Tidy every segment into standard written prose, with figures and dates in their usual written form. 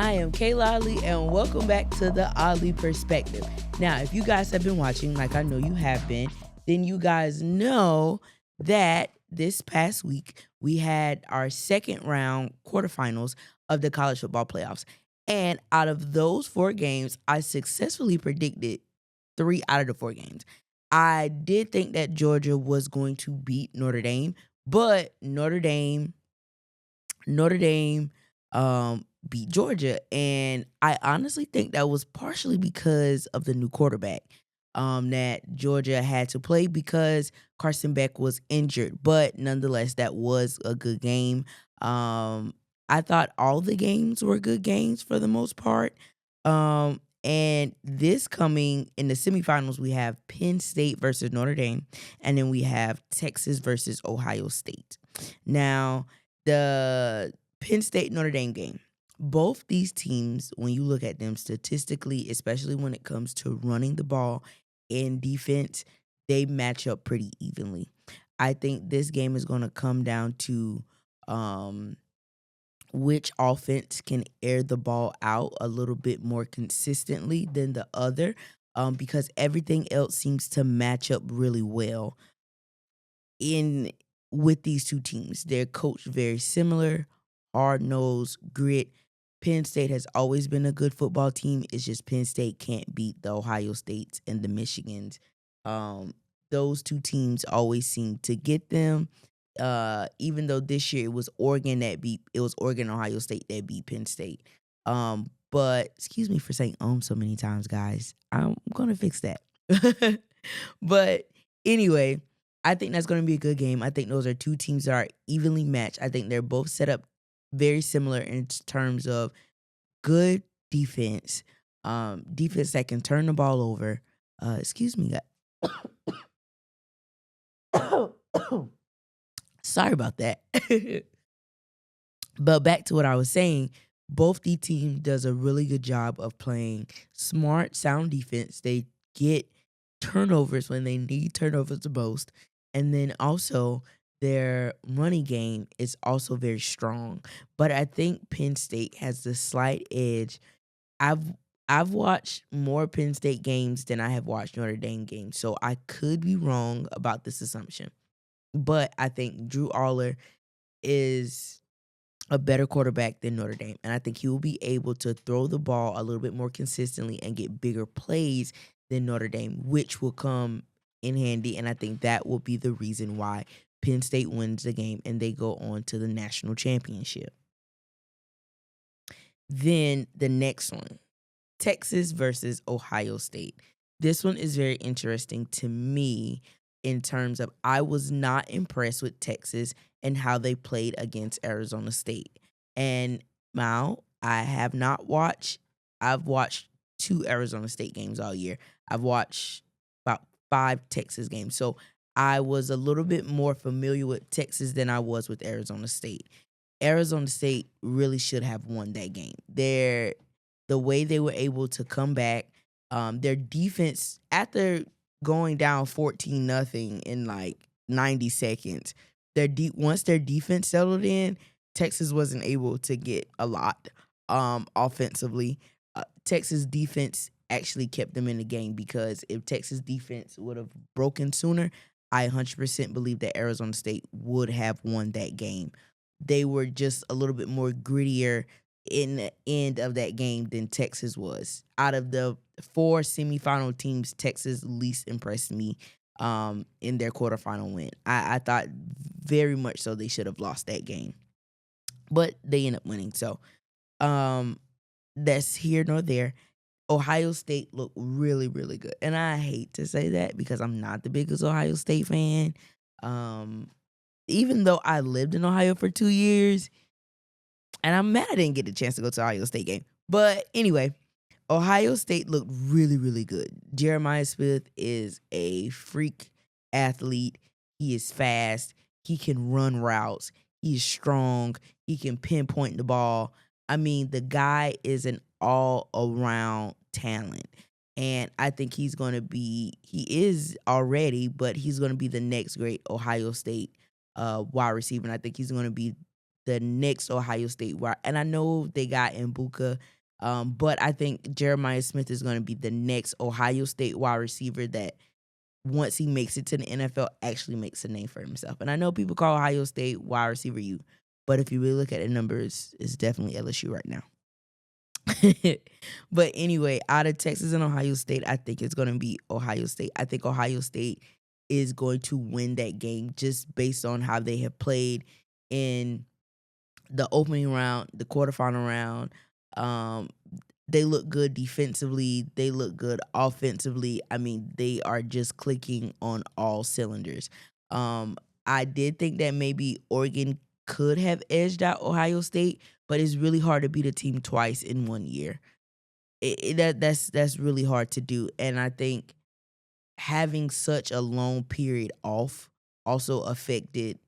I am Kayla Ali, and welcome back to the Ali Perspective. Now, if you guys have been watching, like I know you have been, then you guys know that this past week we had our second round quarterfinals of the college football playoffs. And out of those 4 games, I successfully predicted 3 out of the 4 games. I did think that Georgia was going to beat Notre Dame, but Notre Dame beat Georgia. And I honestly think that was partially because of the new quarterback that Georgia had to play because Carson Beck was injured. But nonetheless, that was a good game. I thought all the games were good games for the most part. And this coming in the semifinals, we have Penn State versus Notre Dame, and then we have Texas versus Ohio State. Now, the Penn State Notre Dame game. Both these teams, when you look at them statistically, especially when it comes to running the ball in defense, they match up pretty evenly. I think this game is going to come down to which offense can air the ball out a little bit more consistently than the other, because everything else seems to match up really well in with these two teams. They're coached very similar, hard nosed, grit. Penn State has always been a good football team. It's just Penn State can't beat the Ohio States and the Michigans. Um, those two teams always seem to get them. Even though this year it was Oregon, Ohio State that beat Penn State. But excuse me for saying so many times, guys. I'm gonna fix that. But anyway, I think that's going to be a good game. I think those are two teams that are evenly matched. I think they're both set up very similar in terms of good defense, defense that can turn the ball over. Excuse me, guys. Sorry about that. But back to what I was saying, both the teams does a really good job of playing smart, sound defense. They get turnovers when they need turnovers the most. And then also their running game is also very strong. But I think Penn State has the slight edge. I've I've watched more Penn State games than I have watched Notre Dame games. So I could be wrong about this assumption. But I think Drew Aller is a better quarterback than Notre Dame. And I think he will be able to throw the ball a little bit more consistently and get bigger plays than Notre Dame, which will come in handy. And I think that will be the reason why Penn State wins the game and they go on to the national championship. Then the next one, Texas versus Ohio State. This one is very interesting to me in terms of I was not impressed with Texas and how they played against Arizona State. And now I've watched 2 Arizona State games all year. I've watched about 5 Texas games. So I was a little bit more familiar with Texas than I was with Arizona State. Arizona State really should have won that game. The way they were able to come back, their defense after going down 14-0 in like 90 seconds, once their defense settled in, Texas wasn't able to get a lot offensively. Texas defense actually kept them in the game because if Texas defense would have broken sooner, I 100% believe that Arizona State would have won that game. They were just a little bit more grittier in the end of that game than Texas was. Out of the 4 semifinal teams, Texas least impressed me in their quarterfinal win. I thought very much so they should have lost that game. But they end up winning. So that's here nor there. Ohio State looked really, really good. And I hate to say that because I'm not the biggest Ohio State fan. Even though I lived in Ohio for 2 years, and I'm mad I didn't get a chance to go to the Ohio State game. But anyway, Ohio State looked really, really good. Jeremiah Smith is a freak athlete. He is fast. He can run routes. He is strong. He can pinpoint the ball. I mean, the guy is an all-around talent. And I think he is already, but he's going to be the next great Ohio State wide receiver. And I think he's going to be the next Ohio State wide. And I know they got Mbuka, but I think Jeremiah Smith is going to be the next Ohio State wide receiver that once he makes it to the NFL actually makes a name for himself. And I know people call Ohio State wide receiver U, but if you really look at the numbers, it's definitely LSU right now. But anyway, out of Texas and Ohio State, I think it's going to be Ohio State. I think Ohio State is going to win that game just based on how they have played in the opening round, the quarterfinal round. Um, they look good defensively. They look good offensively. I mean, they are just clicking on all cylinders. Um, I did think that maybe Oregon could have edged out Ohio State, but it's really hard to beat a team twice in 1 year. That's really hard to do, and I think having such a long period off also affected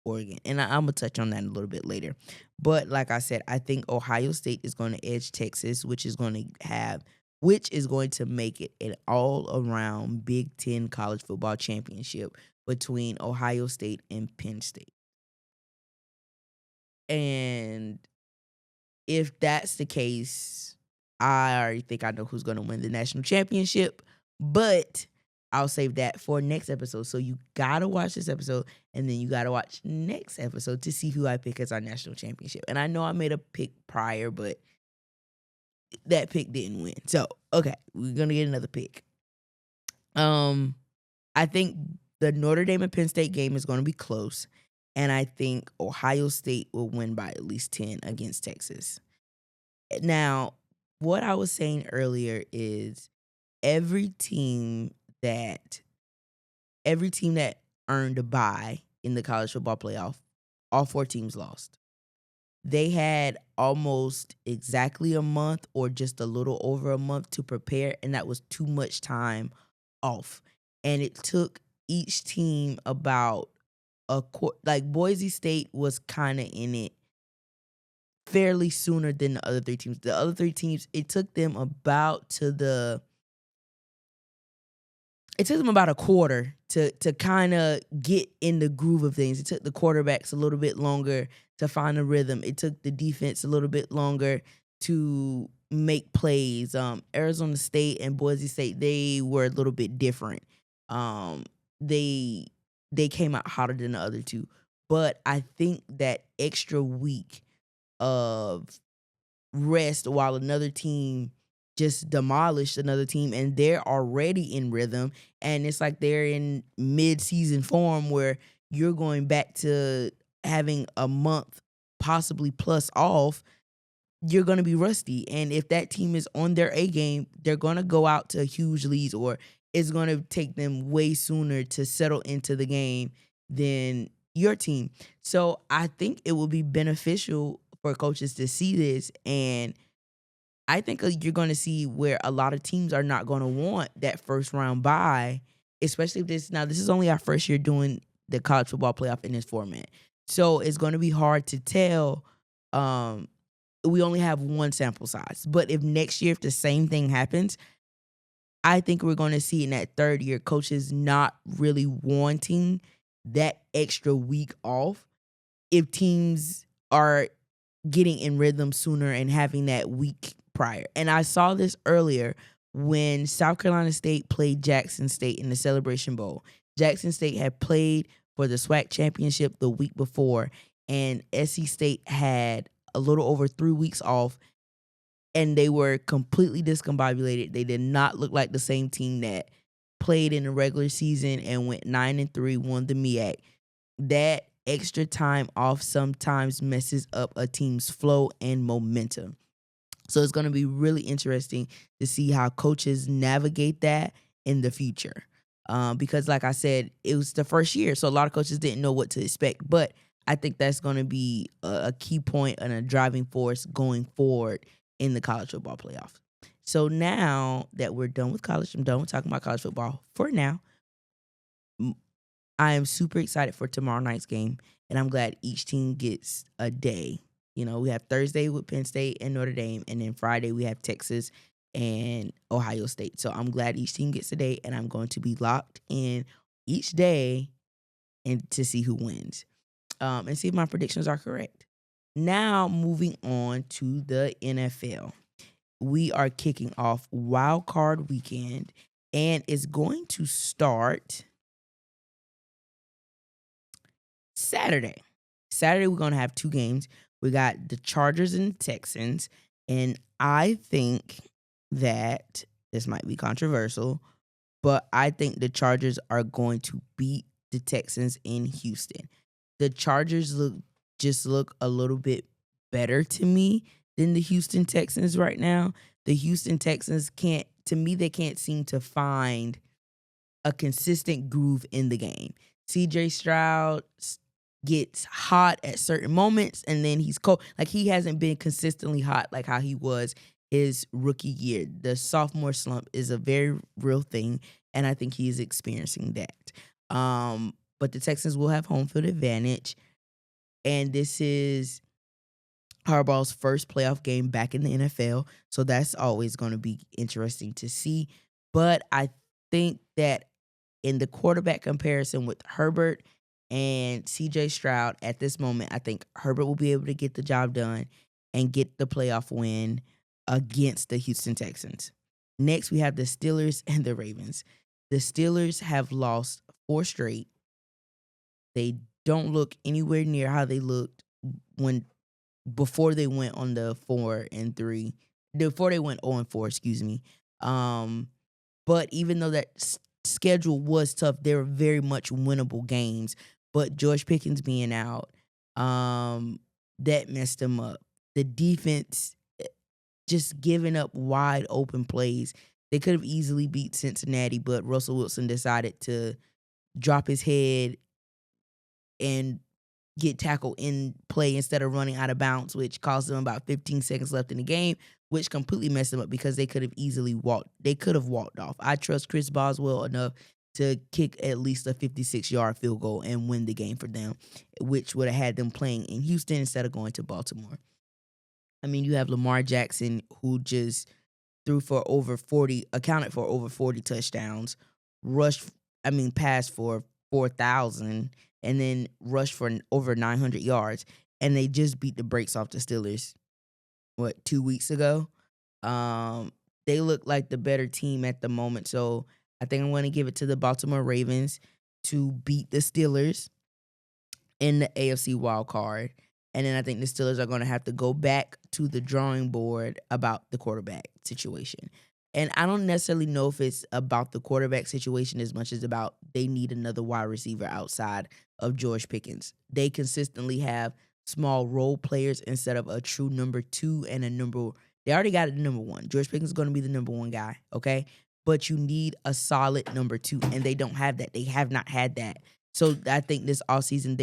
Oregon. And I'm gonna touch on that a little bit later. But like I said, I think Ohio State is going to edge Texas, which is going to make it an all-around Big Ten college football championship between Ohio State and Penn State. And if that's the case, I already think I know who's going to win the national championship, but I'll save that for next episode. So you got to watch this episode, and then you got to watch next episode to see who I pick as our national championship. And I know I made a pick prior, but that pick didn't win. So, okay, we're going to get another pick. I think the Notre Dame and Penn State game is going to be close, and I think Ohio State will win by at least 10 against Texas. Now, what I was saying earlier is every team that earned a bye in the college football playoff, all 4 teams lost. They had almost exactly a month or just a little over a month to prepare, and that was too much time off. And it took each team about like Boise State was kind of in it fairly sooner than the other 3 teams. The other 3 teams, it took them about a quarter to kind of get in the groove of things. It took the quarterbacks a little bit longer to find a rhythm. It took the defense a little bit longer to make plays. Arizona State and Boise State, they were a little bit different. They came out hotter than the other 2. But I think that extra week of rest while another team just demolished another team, and they're already in rhythm, and it's like they're in mid-season form where you're going back to having a month possibly plus off. You're going to be rusty, and if that team is on their A game, they're going to go out to huge leads, or it's going to take them way sooner to settle into the game than your team. So I think it will be beneficial for coaches to see this, and I think you're going to see where a lot of teams are not going to want that first round bye, especially if this is only our first year doing the college football playoff in this format. So it's going to be hard to tell. We only have one sample size. But if next year, if the same thing happens, I think we're going to see in that third year coaches not really wanting that extra week off if teams are getting in rhythm sooner and having that week prior. And I saw this earlier when South Carolina State played Jackson State in the Celebration Bowl. Jackson State had played for the SWAC championship the week before, and SC State had a little over 3 weeks off, and they were completely discombobulated. They did not look like the same team that played in the regular season and went 9-3, won the MEAC. That extra time off sometimes messes up a team's flow and momentum. So it's going to be really interesting to see how coaches navigate that in the future. Because like I said, it was the first year, so a lot of coaches didn't know what to expect. But I think that's going to be a key point and a driving force going forward in the college football playoff. So now that we're done with college, I'm done with talking about college football for now. I am super excited for tomorrow night's game, and I'm glad each team gets a day. You know, we have Thursday with Penn State and Notre Dame, and then Friday we have Texas and Ohio State. So I'm glad each team gets a day, and I'm going to be locked in each day and to see who wins and see if my predictions are correct. Now moving on to the NFL. We are kicking off Wild Card Weekend, and it's going to start Saturday. Saturday, we're going to have two games. We got the Chargers and the Texans, and I think that this might be controversial, but I think the Chargers are going to beat the Texans in Houston. The Chargers look a little bit better to me than the Houston Texans right now. The Houston Texans they can't seem to find a consistent groove in the game. CJ Stroud gets hot at certain moments and then he's cold. Like, he hasn't been consistently hot like how he was his rookie year. The sophomore slump is a very real thing, and I think he is experiencing that. But the Texans will have home field advantage, and this is Harbaugh's first playoff game back in the NFL, so that's always going to be interesting to see. But I think that in the quarterback comparison with Herbert and CJ Stroud at this moment, I think Herbert will be able to get the job done and get the playoff win against the Houston Texans. Next, we have the Steelers and the Ravens. The Steelers have lost 4 straight. They don't look anywhere near how they looked when before they went on the 4-3. Before they went 0-4, excuse me. But even though that schedule was tough, they were very much winnable games. But George Pickens being out, that messed them up. The defense just giving up wide open plays. They could have easily beat Cincinnati, but Russell Wilson decided to drop his head and get tackled in play instead of running out of bounds, which cost them about 15 seconds left in the game, which completely messed them up because they could have easily walked. They could have walked off. I trust Chris Boswell enough to kick at least a 56-yard field goal and win the game for them, which would have had them playing in Houston instead of going to Baltimore. I mean, you have Lamar Jackson, who just accounted for over 40 touchdowns, passed for 4,000, and then rushed for over 900 yards. And they just beat the brakes off the Steelers, 2 weeks ago? They look like the better team at the moment. So I think I'm going to give it to the Baltimore Ravens to beat the Steelers in the AFC wild card. And then I think the Steelers are going to have to go back to the drawing board about the quarterback situation. And I don't necessarily know if it's about the quarterback situation as much as about they need another wide receiver outside of George Pickens. They consistently have small role players instead of a true number 2 and a number. They already got a number 1. George Pickens is going to be the number 1 guy, okay? But you need a solid number 2, and they don't have that. They have not had that. So I think this offseason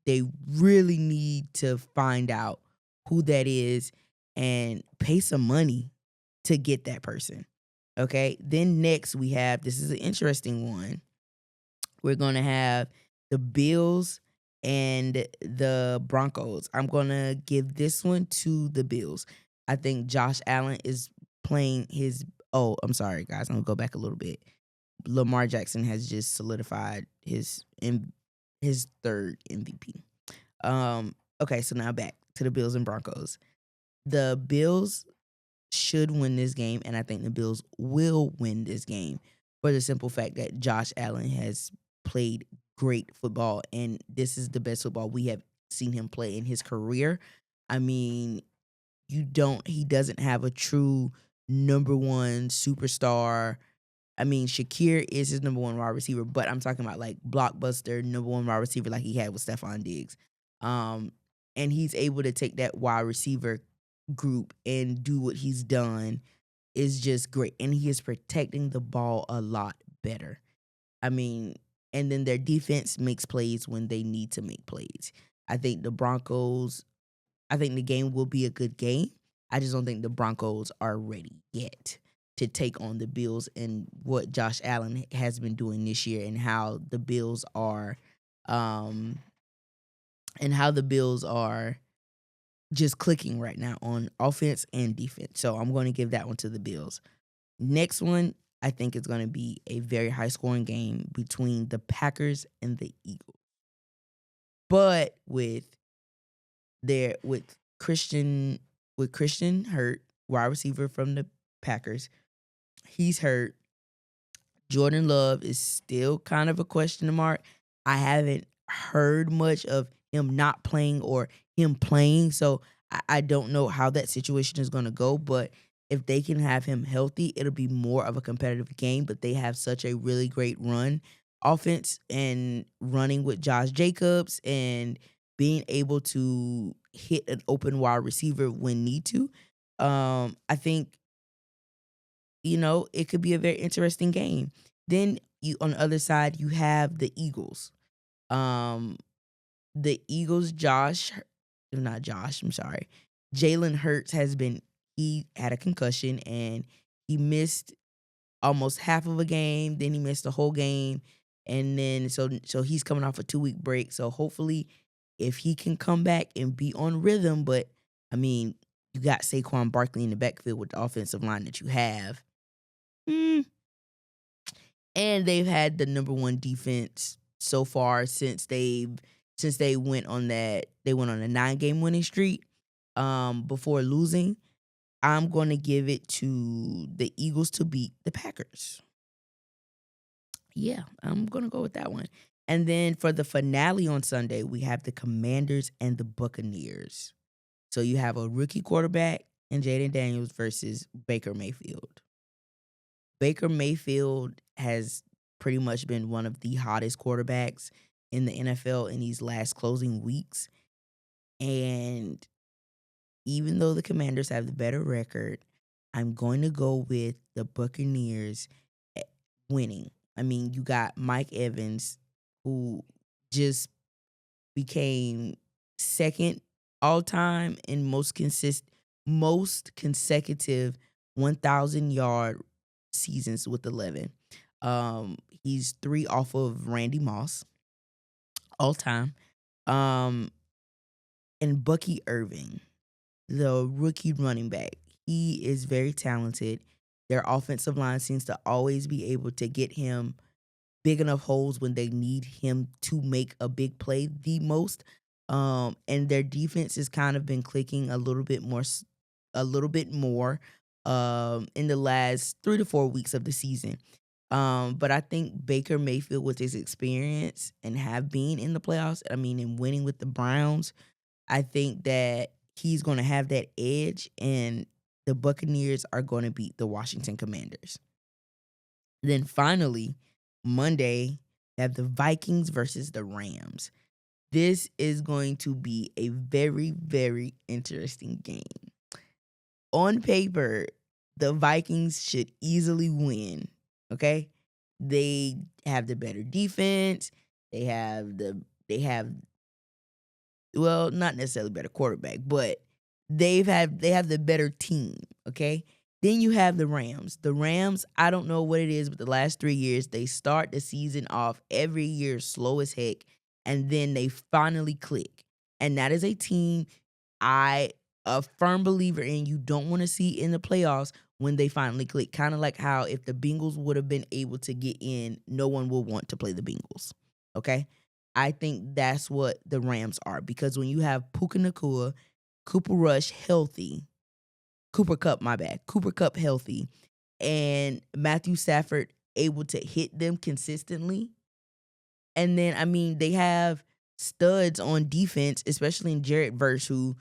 they really need to find out who that is and pay some money to get that person. Okay. Then next this is an interesting one. We're going to have the Bills and the Broncos. I'm going to give this one to the Bills. I think Josh Allen is playing I'm sorry, guys. I'm going to go back a little bit. Lamar Jackson has just solidified his 3rd MVP. Okay, so now back to the Bills and Broncos. The Bills should win this game, and I think the Bills will win this game for the simple fact that Josh Allen has played great football, and this is the best football we have seen him play in his career. I mean, he doesn't have a true number 1 superstar. I mean, Shakir is his number 1 wide receiver, but I'm talking about like blockbuster number 1 wide receiver like he had with Stephon Diggs. And he's able to take that wide receiver group and do what he's done is just great. And he is protecting the ball a lot better. I mean, and then their defense makes plays when they need to make plays. I think the game will be a good game. I just don't think the Broncos are ready yet to take on the Bills and what Josh Allen has been doing this year and how the Bills are just clicking right now on offense and defense. So I'm going to give that one to the Bills. Next one, I think it's going to be a very high-scoring game between the Packers and the Eagles. But with There with Christian hurt, wide receiver from the Packers. He's hurt. Jordan Love is still kind of a question mark. I haven't heard much of him not playing or him playing, so I don't know how that situation is going to go. But if they can have him healthy, it'll be more of a competitive game. But they have such a really great run offense and running with Josh Jacobs and being able to hit an open wide receiver when need to. I think it could be a very interesting game. Then you on the other side, you have the Eagles. Um, the Eagles, not Josh, I'm sorry. Jalen Hurts he had a concussion and he missed almost half of a game. Then he missed the whole game. And then so he's coming off a 2-week break. So hopefully if he can come back and be on rhythm, but I mean, you got Saquon Barkley in the backfield with the offensive line that you have. Mm, and they've had the number one defense so far since they went on a 9-game winning streak before losing. I'm going to give it to the Eagles to beat the Packers. Yeah, I'm going to go with that one. And then for the finale on Sunday, we have the Commanders and the Buccaneers. So you have a rookie quarterback and Jaden Daniels versus Baker Mayfield. Baker Mayfield has pretty much been one of the hottest quarterbacks in the NFL in these last closing weeks. And even though the Commanders have the better record, I'm going to go with the Buccaneers winning. I mean, you got Mike Evans, who just became second all time in most consecutive 1,000-yard seasons with 11. He's 3 off of Randy Moss all time. And Bucky Irving, the rookie running back, he is very talented. Their offensive line seems to always be able to get him big enough holes when they need him to make a big play the most. And their defense has kind of been clicking a little bit more in the last 3 to 4 weeks of the season. But I think Baker Mayfield, with his experience and have been in the playoffs, I mean, and winning with the Browns, I think that he's going to have that edge, and the Buccaneers are going to beat the Washington Commanders. Then finally, Monday, they have the Vikings versus the Rams. This is going to be a very, very interesting game. On paper, the Vikings should easily win. Okay? They have the better defense. They have well, not necessarily better quarterback, but they have the better team, okay? Then you have the Rams. The Rams, I don't know what it is, but the last 3 years, they start the season off every year slow as heck, and then they finally click. And that is a team a firm believer in you don't want to see in the playoffs when they finally click. Kind of like how if the Bengals would have been able to get in, no one will want to play the Bengals, okay? I think that's what the Rams are, because when you have Puka Nacua, Cooper Rush healthy, Cooper Kupp healthy, and Matthew Stafford able to hit them consistently. And then, I mean, they have studs on defense, especially in Jared Verse, who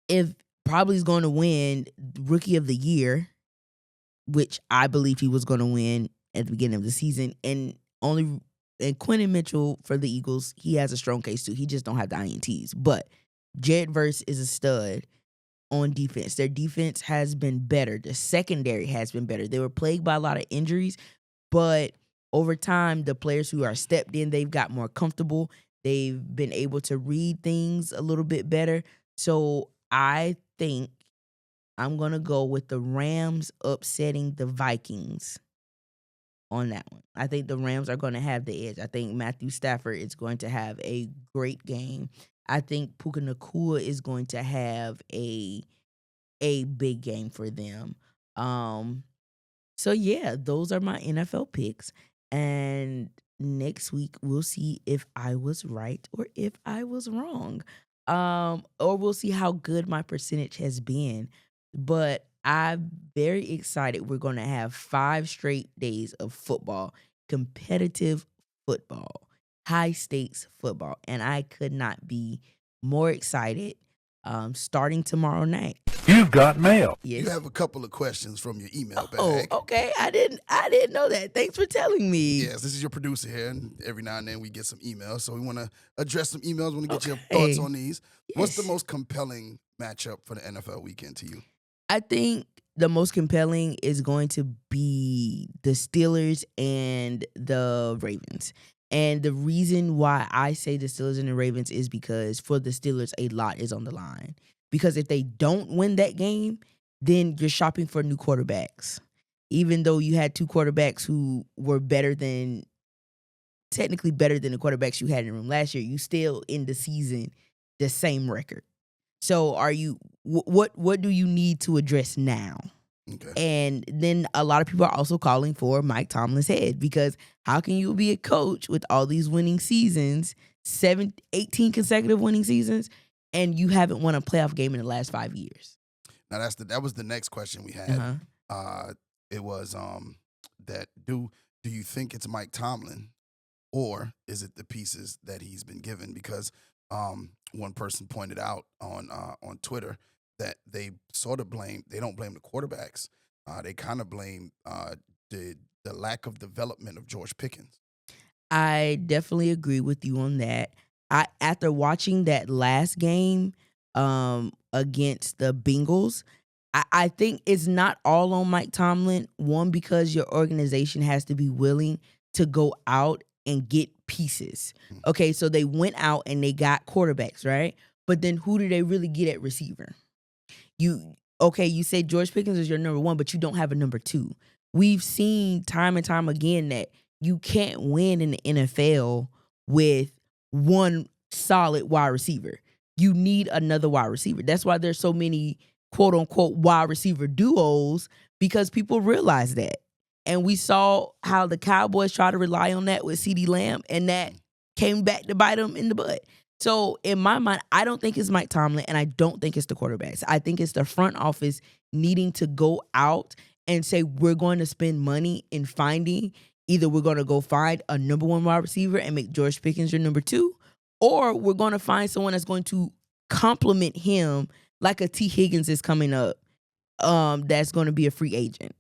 if probably is going to win Rookie of the Year, which I believe he was going to win at the beginning of the season, and Quentin Mitchell for the Eagles, he has a strong case too. He just don't have the INTs. But Jared Verse is a stud on defense. Their defense has been better. The secondary has been better. They were plagued by a lot of injuries, but over time, the players who are stepped in, they've got more comfortable. They've been able to read things a little bit better. So I think I'm going to go with the Rams upsetting the Vikings on that one. I think the Rams are going to have the edge. I think Matthew Stafford is going to have a great game. I think Puka Nacua is going to have a big game for them. So yeah, those are my NFL picks. And next week we'll see if I was right or if I was wrong. Or we'll see how good my percentage has been. But I'm very excited. We're going to have 5 straight days of football, competitive football, high stakes football. And I could not be more excited starting tomorrow night. You've got mail. You Yes. have a couple of questions from your email Oh, bag. okay. I didn't know that. Thanks for telling me. Yes, this is your producer here, and every now and then we get some emails. So we want to address some emails. We want to get your thoughts Okay. on these. What's the Yes. most compelling matchup for the NFL weekend to you? I think the most compelling is going to be the Steelers and the Ravens. And the reason why I say the Steelers and the Ravens is because for the Steelers, a lot is on the line. Because if they don't win that game, then you're shopping for new quarterbacks. Even though you had 2 quarterbacks who were technically better than the quarterbacks you had in the room last year, you still end the season the same record. So are you what do you need to address now? Okay. And then a lot of people are also calling for Mike Tomlin's head, because how can you be a coach with all these winning seasons, 18 consecutive winning seasons, and you haven't won a playoff game in the last 5 years? Now that was the next question we had. Uh-huh. It was that do you think it's Mike Tomlin, or is it the pieces that he's been given? Because one person pointed out on Twitter that they don't blame the quarterbacks. They kind of blame the lack of development of George Pickens. I definitely agree with you on that. After watching that last game against the Bengals, I think it's not all on Mike Tomlin. One, because your organization has to be willing to go out and get pieces. Okay, so they went out and they got quarterbacks, right? But then who do they really get at receiver? You say George Pickens is your number 1, but you don't have a number 2. We've seen time and time again that you can't win in the NFL with one solid wide receiver. You need another wide receiver. That's why there's so many quote unquote wide receiver duos, because people realize that. And we saw how the Cowboys try to rely on that with CeeDee Lamb, and that came back to bite them in the butt. So in my mind, I don't think it's Mike Tomlin, and I don't think it's the quarterbacks. I think it's the front office needing to go out and say, we're going to spend money in finding, either we're going to go find a number 1 wide receiver and make George Pickens your number 2, or we're going to find someone that's going to complement him, like a T. Higgins is coming up, that's going to be a free agent.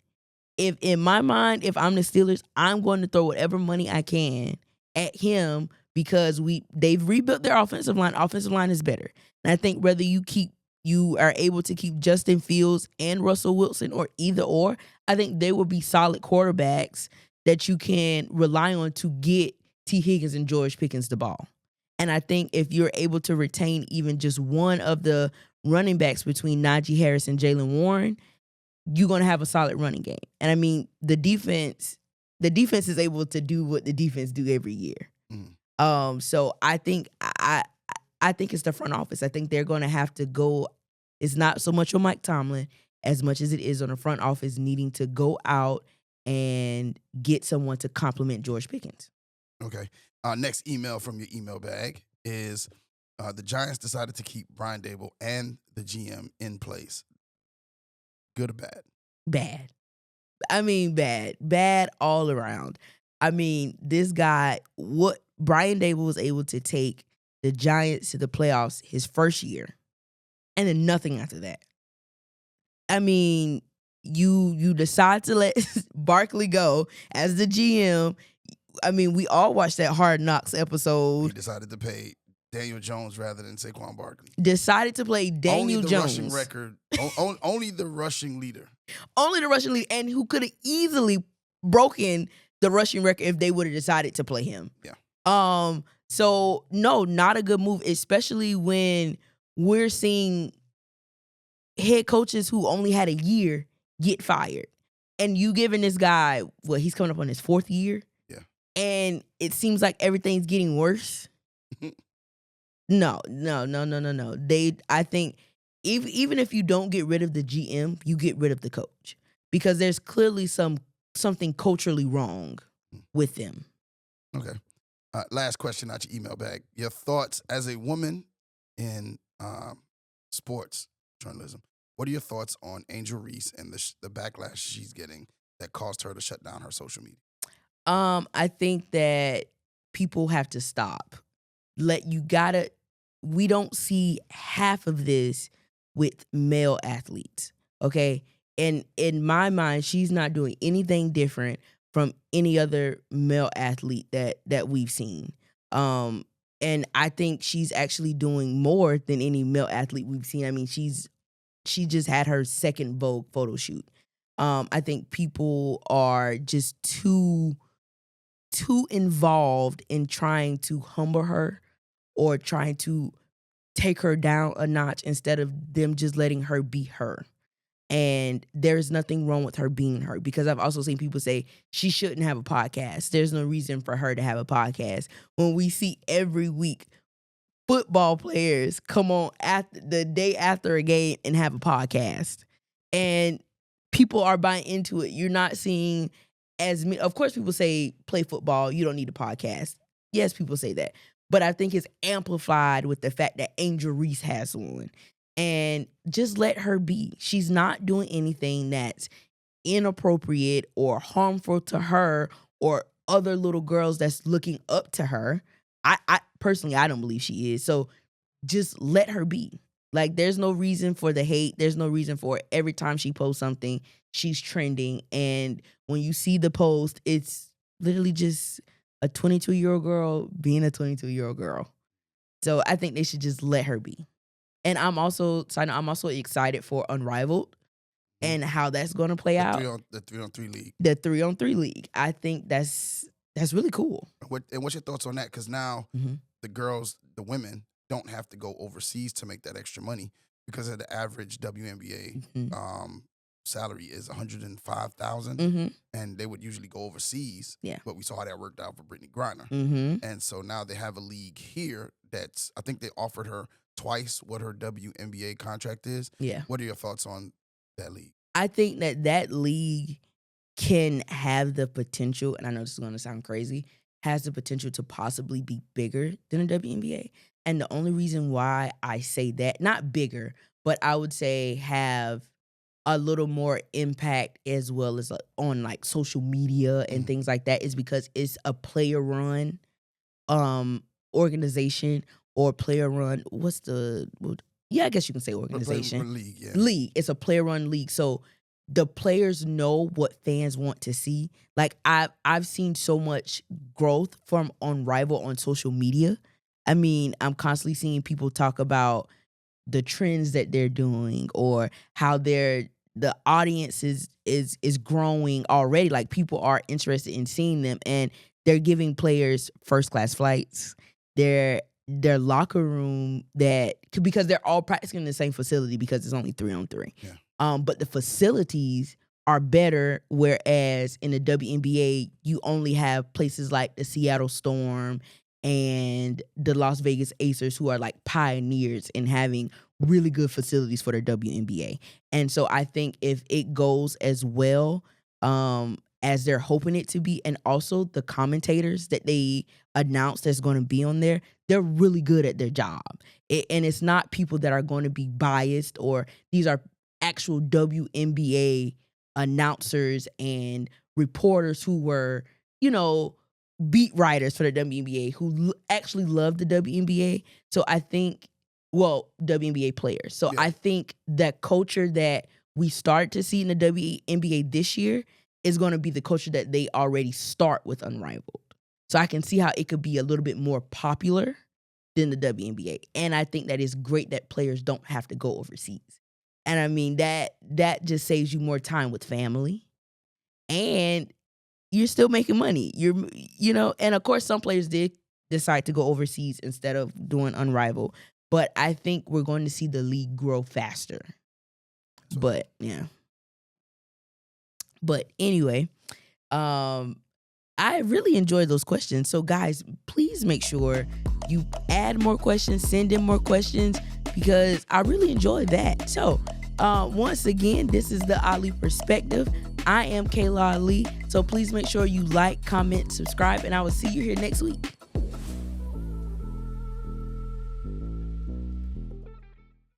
If in my mind, if I'm the Steelers, I'm going to throw whatever money I can at him, because they've rebuilt their offensive line. Offensive line is better. And I think whether you are able to keep Justin Fields and Russell Wilson, or either or, I think they will be solid quarterbacks that you can rely on to get T. Higgins and George Pickens the ball. And I think if you're able to retain even just one of the running backs between Najee Harris and Jalen Warren, you're going to have a solid running game. And I mean, the defense is able to do what the defense do every year. So I think I think it's the front office. I think they're going to have to go. It's not so much on Mike Tomlin as much as it is on the front office needing to go out and get someone to complement George Pickens. Okay. Next email from your email bag is the Giants decided to keep Brian Dable and the GM in place. Good or bad? Bad. I mean, bad. Bad all around. I mean, this guy, what Brian Dable was able to take the Giants to the playoffs his first year, and then nothing after that. I mean, you decide to let Barkley go as the GM. I mean, we all watched that Hard Knocks He episode. decided to pay Daniel Jones rather than Saquon Barkley. Decided to play Daniel only the Jones. Rushing record, only the rushing leader. Only the rushing leader, and who could have easily broken the rushing record if they would have decided to play him. Yeah. So no, not a good move, especially when we're seeing head coaches who only had a year get fired. And you giving this guy, he's coming up on his 4th year? Yeah. And it seems like everything's getting worse. No. I think even if you don't get rid of the GM, you get rid of the coach, because there's clearly something culturally wrong with them. Okay. Last question out your email bag. Your thoughts as a woman in sports journalism. What are your thoughts on Angel Reese and the backlash she's getting that caused her to shut down her social media? I think that people have to stop. We don't see half of this with male athletes. Okay. And in my mind, she's not doing anything different from any other male athlete that we've seen. And I think she's actually doing more than any male athlete we've seen. I mean, she just had her second Vogue photo shoot. I think people are just too involved in trying to humble her or trying to take her down a notch instead of them just letting her be her. And there's nothing wrong with her being her, because I've also seen people say she shouldn't have a podcast. There's no reason for her to have a podcast when we see every week football players come on after the day after a game and have a podcast, and people are buying into it. You're not seeing as many. Of course, people say play football, you don't need a podcast. Yes, people say that, but I think it's amplified with the fact that Angel Reese has one. And just let her be. She's not doing anything that's inappropriate or harmful to her or other little girls that's looking up to her. I personally, I don't believe she is. So just let her be. Like, there's no reason for the hate. There's no reason for it. Every time she posts something, she's trending. And when you see the post, it's literally just a 22-year-old girl being a 22-year-old girl. So I think they should just let her be. And I'm also excited for Unrivaled and how that's going to play out. The 3-on-3 league. The 3-on-3 league. I think that's really cool. What's your thoughts on that? Because now Mm-hmm. the women don't have to go overseas to make that extra money, because of the average WNBA Mm-hmm. Salary is $105,000, Mm-hmm. and they would usually go overseas. Yeah. But we saw how that worked out for Brittany Griner. Mm-hmm. And so now they have a league here that's, I think they offered her twice what her WNBA contract is. Yeah. What are your thoughts on that league? I think that league can have the potential, and I know this is going to sound crazy, has the potential to possibly be bigger than the WNBA. And the only reason why I say that, not bigger, but I would say have a little more impact as well as on like social media and things like that, is because it's a player run organization, or player run. I guess you can say organization. League, yeah. League. It's a player run league. So the players know what fans want to see. Like, I've seen so much growth from Unrivaled on social media. I mean, I'm constantly seeing people talk about the trends that they're doing, or how the audience is growing already. Like, people are interested in seeing them, and they're giving players first class flights. Their locker room, because they're all practicing in the same facility, because it's only 3-on-3. Yeah. But the facilities are better, whereas in the WNBA, you only have places like the Seattle Storm and the Las Vegas Aces, who are like pioneers in having really good facilities for the WNBA. And so I think if it goes as well as they're hoping it to be, and also the commentators that they announced that's going to be on there, they're really good at their job. And it's not people that are going to be biased, or these are actual WNBA announcers and reporters who were, beat writers for the WNBA, who actually love the WNBA. So I think, WNBA players. So Yeah. I think that culture that we start to see in the WNBA this year is going to be the culture that they already start with Unrivaled. So I can see how it could be a little bit more popular than the WNBA. And I think that it's great that players don't have to go overseas. And I mean, that just saves you more time with family, and you're still making money. And of course some players did decide to go overseas instead of doing Unrivaled. But I think we're going to see the league grow faster. But yeah. But anyway, I really enjoyed those questions. So guys, please make sure you add more questions, send in more questions, because I really enjoyed that. So once again, this is the Ali Perspective. I am Kayla Ali. So please make sure you like, comment, subscribe, and I will see you here next week.